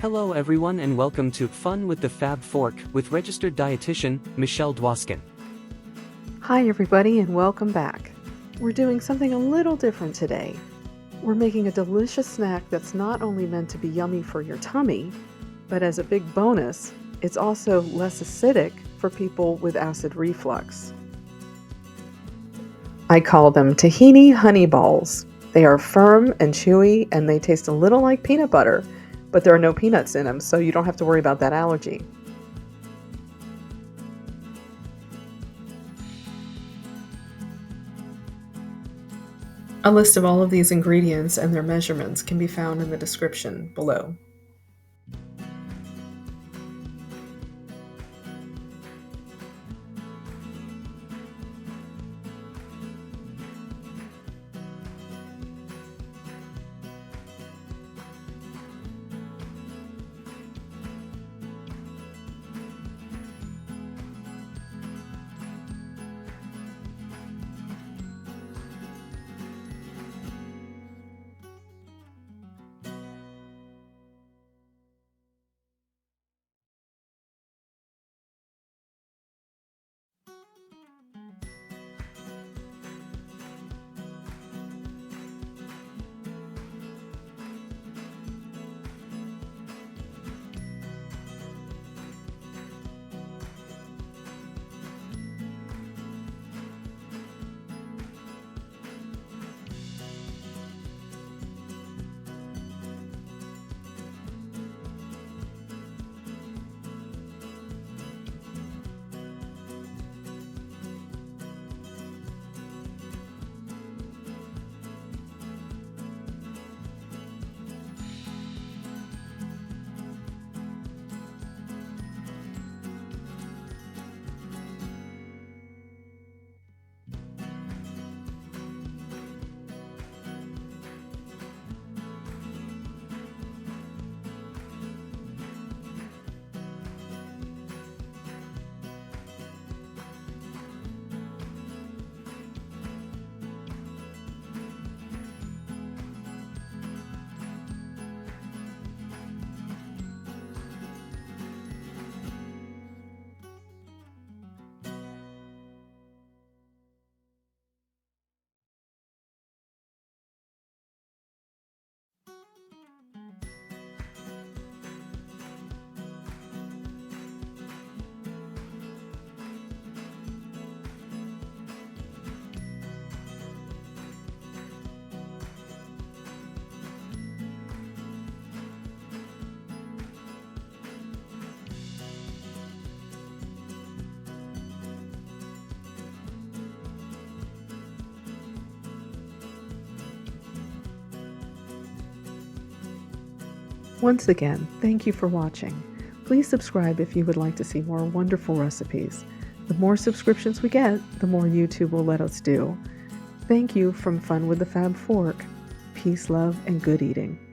Hello everyone and welcome to Fun with the Fab Fork with registered dietitian Michelle Dwoskin. Hi everybody and welcome back. We're doing something a little different today. We're making a delicious snack that's not only meant to be yummy for your tummy, but as a big bonus, it's also less acidic for people with acid reflux. I call them Tahini Honey Balls. They are firm and chewy and they taste a little like peanut butter, but there are no peanuts in them, so you don't have to worry about that allergy. A list of all of these ingredients and their measurements can be found in the description below. Once again, thank you for watching. Please subscribe if you would like to see more wonderful recipes. The more subscriptions we get, the more YouTube will let us do. Thank you from Fun with the Fab Fork. Peace, love, and good eating.